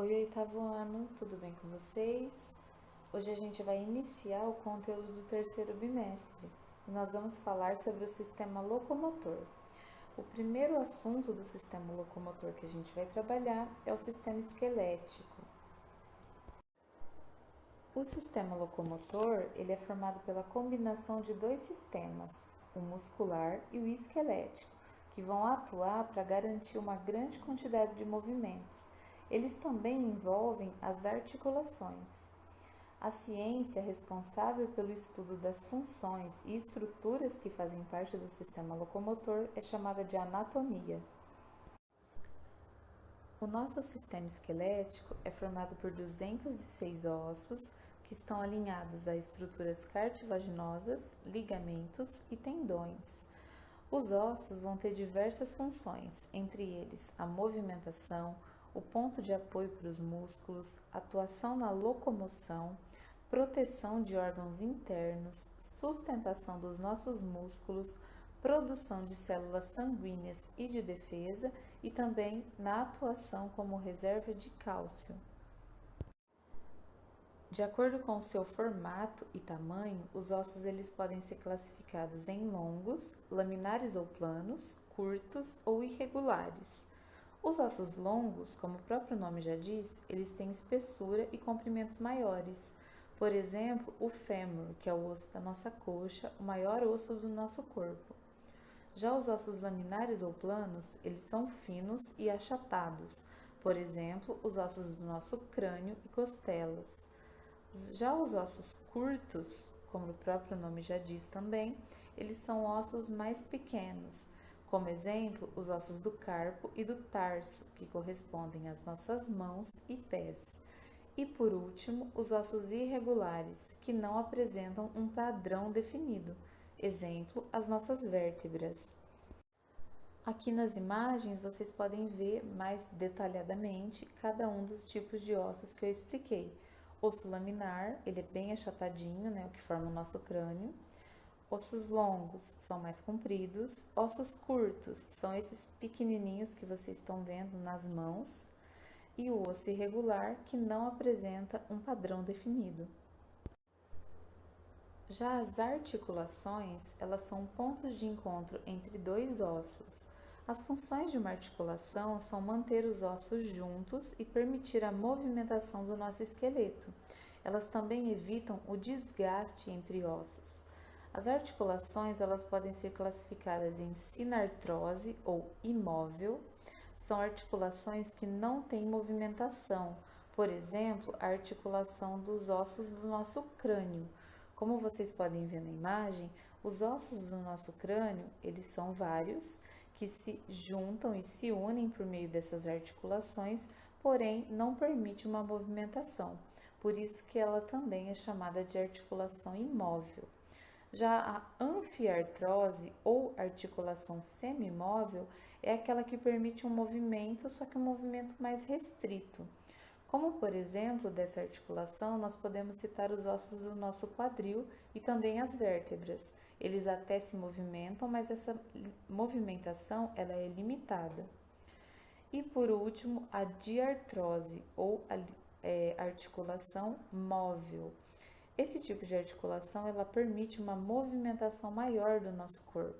Oi, oitavo ano, tudo bem com vocês? Hoje a gente vai iniciar o conteúdo do terceiro bimestre e nós vamos falar sobre o sistema locomotor. O primeiro assunto do sistema locomotor que a gente vai trabalhar é o sistema esquelético. O sistema locomotor ele é formado pela combinação de dois sistemas, o muscular e o esquelético, que vão atuar para garantir uma grande quantidade de movimentos. Eles também envolvem as articulações. A ciência responsável pelo estudo das funções e estruturas que fazem parte do sistema locomotor é chamada de anatomia. O nosso sistema esquelético é formado por 206 ossos que estão alinhados a estruturas cartilaginosas, ligamentos e tendões. Os ossos vão ter diversas funções, entre eles a movimentação, o ponto de apoio para os músculos, atuação na locomoção, proteção de órgãos internos, sustentação dos nossos músculos, produção de células sanguíneas e de defesa e também na atuação como reserva de cálcio. De acordo com o seu formato e tamanho, os ossos eles podem ser classificados em longos, laminares ou planos, curtos ou irregulares. Os ossos longos, como o próprio nome já diz, eles têm espessura e comprimentos maiores. Por exemplo, o fêmur, que é o osso da nossa coxa, o maior osso do nosso corpo. Já os ossos laminares ou planos, eles são finos e achatados. Por exemplo, os ossos do nosso crânio e costelas. Já os ossos curtos, como o próprio nome já diz também, eles são ossos mais pequenos. Como exemplo, os ossos do carpo e do tarso, que correspondem às nossas mãos e pés. E por último, os ossos irregulares, que não apresentam um padrão definido. Exemplo, as nossas vértebras. Aqui nas imagens vocês podem ver mais detalhadamente cada um dos tipos de ossos que eu expliquei. Osso laminar, ele é bem achatadinho, né, o que forma o nosso crânio. Ossos longos são mais compridos. Ossos curtos são esses pequenininhos que vocês estão vendo nas mãos. E o osso irregular, que não apresenta um padrão definido. Já as articulações, elas são pontos de encontro entre dois ossos. As funções de uma articulação são manter os ossos juntos e permitir a movimentação do nosso esqueleto. Elas também evitam o desgaste entre ossos. As articulações, elas podem ser classificadas em sinartrose ou imóvel. São articulações que não têm movimentação. Por exemplo, a articulação dos ossos do nosso crânio. Como vocês podem ver na imagem, os ossos do nosso crânio, eles são vários, que se juntam e se unem por meio dessas articulações, porém não permite uma movimentação. Por isso que ela também é chamada de articulação imóvel. Já a anfiartrose ou articulação semimóvel é aquela que permite um movimento, só que um movimento mais restrito. Como, por exemplo, dessa articulação, nós podemos citar os ossos do nosso quadril e também as vértebras. Eles até se movimentam, mas essa movimentação ela é limitada. E por último, a diartrose ou articulação móvel. Esse tipo de articulação ela permite uma movimentação maior do nosso corpo.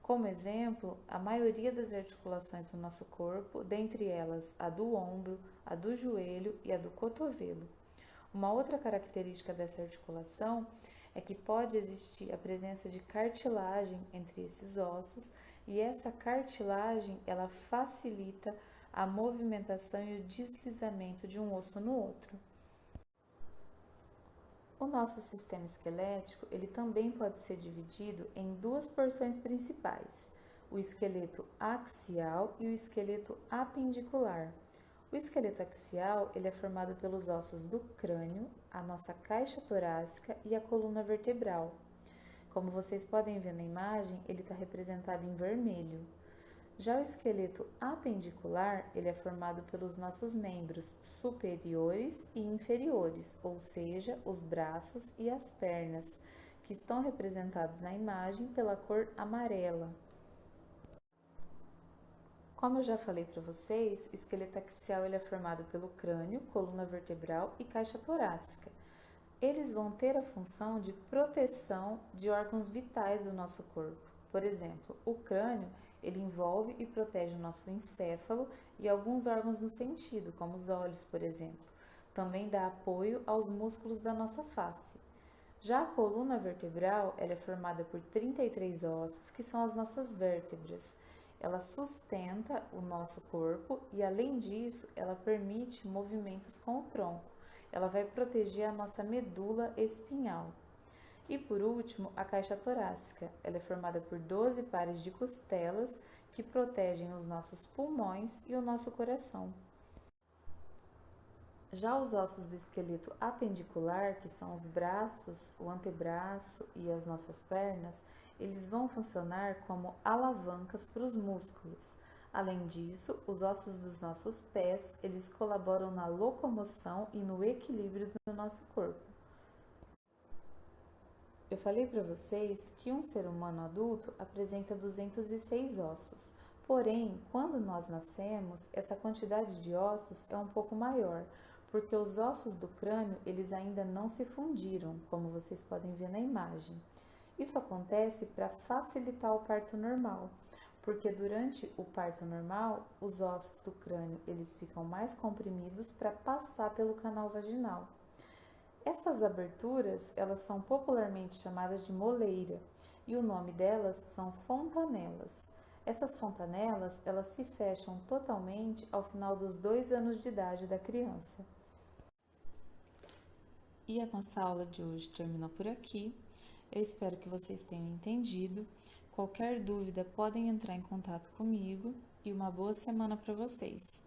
Como exemplo, a maioria das articulações do nosso corpo, dentre elas a do ombro, a do joelho e a do cotovelo. Uma outra característica dessa articulação é que pode existir a presença de cartilagem entre esses ossos e essa cartilagem ela facilita a movimentação e o deslizamento de um osso no outro. O nosso sistema esquelético, ele também pode ser dividido em duas porções principais, o esqueleto axial e o esqueleto apendicular. O esqueleto axial, ele é formado pelos ossos do crânio, a nossa caixa torácica e a coluna vertebral. Como vocês podem ver na imagem, ele está representado em vermelho. Já o esqueleto apendicular, ele é formado pelos nossos membros superiores e inferiores, ou seja, os braços e as pernas, que estão representados na imagem pela cor amarela. Como eu já falei para vocês, o esqueleto axial ele é formado pelo crânio, coluna vertebral e caixa torácica. Eles vão ter a função de proteção de órgãos vitais do nosso corpo. Por exemplo, o crânio ele envolve e protege o nosso encéfalo e alguns órgãos no sentido, como os olhos, por exemplo. Também dá apoio aos músculos da nossa face. Já a coluna vertebral ela é formada por 33 ossos, que são as nossas vértebras. Ela sustenta o nosso corpo e, além disso, ela permite movimentos com o tronco. Ela vai proteger a nossa medula espinhal. E por último, a caixa torácica. Ela é formada por 12 pares de costelas que protegem os nossos pulmões e o nosso coração. Já os ossos do esqueleto apendicular, que são os braços, o antebraço e as nossas pernas, eles vão funcionar como alavancas para os músculos. Além disso, os ossos dos nossos pés, eles colaboram na locomoção e no equilíbrio do nosso corpo. Eu falei para vocês que um ser humano adulto apresenta 206 ossos. Porém, quando nós nascemos, essa quantidade de ossos é um pouco maior, porque os ossos do crânio, eles ainda não se fundiram, como vocês podem ver na imagem. Isso acontece para facilitar o parto normal, porque durante o parto normal, os ossos do crânio, eles ficam mais comprimidos para passar pelo canal vaginal. Essas aberturas, elas são popularmente chamadas de moleira, e o nome delas são fontanelas. Essas fontanelas, elas se fecham totalmente ao final dos 2 anos de idade da criança. E a nossa aula de hoje terminou por aqui. Eu espero que vocês tenham entendido. Qualquer dúvida, podem entrar em contato comigo e uma boa semana para vocês.